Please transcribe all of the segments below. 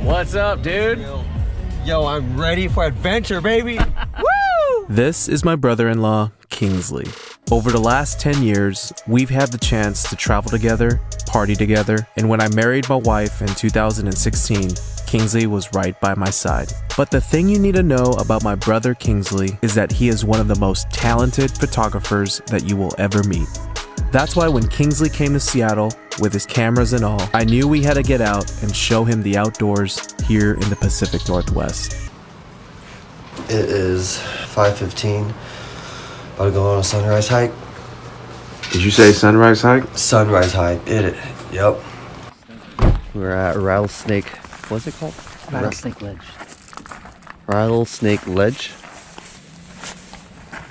What's up, dude? Yo, I'm ready for adventure, baby. Woo! This is my brother-in-law, Kingsley. Over the last 10 years, we've had the chance to travel together, party together, and when I married my wife in 2016, Kingsley was right by my side. But the thing you need to know about my brother Kingsley is that he is one of the most talented photographers that you will ever meet. That's why when Kingsley came to Seattle with his cameras and all, I knew we had to get out and show him the outdoors here in the Pacific Northwest. It is 5:15. About to go on a sunrise hike. Did you say sunrise hike? Sunrise hike. Yep. We're at Rattlesnake. What's it called? Rattlesnake Ledge. Rattlesnake Ledge.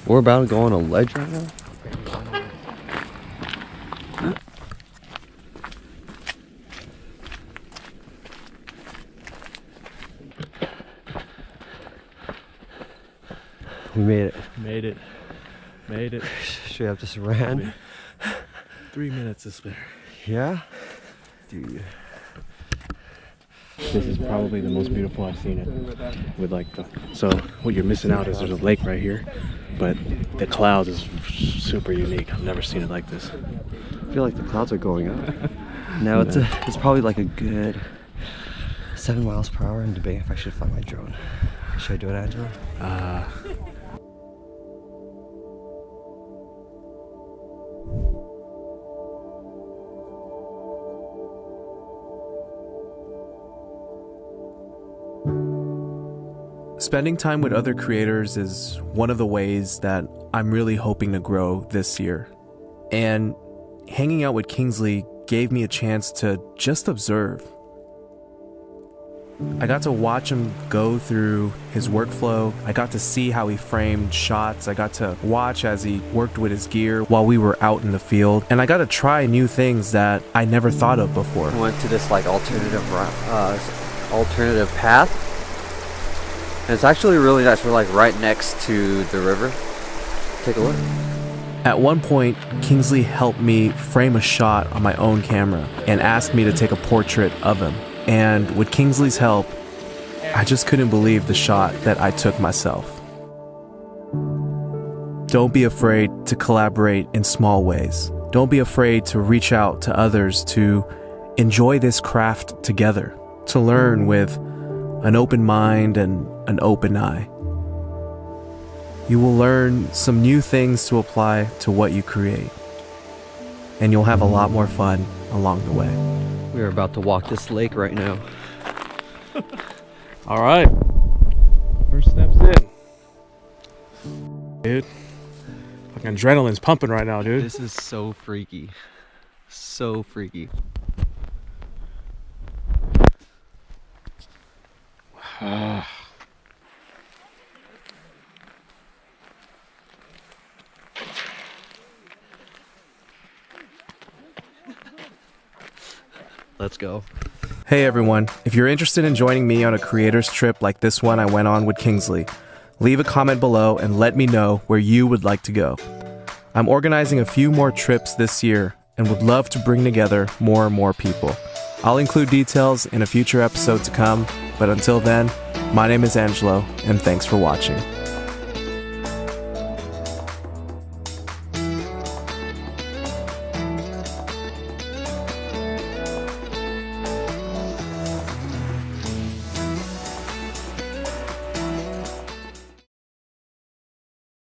We're about to go on a ledge right now. We made it. Made it. Straight up just ran. 3 minutes to spare. Yeah? Dude. This is probably the most beautiful I've seen it. With so what you're missing out is there's a lake right here, but the clouds is super unique. I've never seen it like this. I feel like the clouds are going up. Now it's probably like a good 7 miles per hour. I'm debating if I should fly my drone. Should I do it, Angela? Spending time with other creators is one of the ways that I'm really hoping to grow this year. And hanging out with Kingsley gave me a chance to just observe. I got to watch him go through his workflow. I got to see how he framed shots. I got to watch as he worked with his gear while we were out in the field. And I got to try new things that I never thought of before. I went to this like alternative path. And it's actually really nice. We're like right next to the river. Take a look. At one point, Kingsley helped me frame a shot on my own camera and asked me to take a portrait of him. And with Kingsley's help, I just couldn't believe the shot that I took myself. Don't be afraid to collaborate in small ways. Don't be afraid to reach out to others to enjoy this craft together, to learn with an open mind and an open eye. You will learn some new things to apply to what you create, and you'll have a lot more fun along the way. We are about to walk this lake right now. All right, first steps in. Dude, fucking adrenaline's pumping right now, dude. This is so freaky. So freaky. Let's go. Hey everyone, if you're interested in joining me on a creator's trip like this one I went on with Kingsley, leave a comment below and let me know where you would like to go. I'm organizing a few more trips this year and would love to bring together more and more people. I'll include details in a future episode to come, but until then, my name is Angelo, and thanks for watching.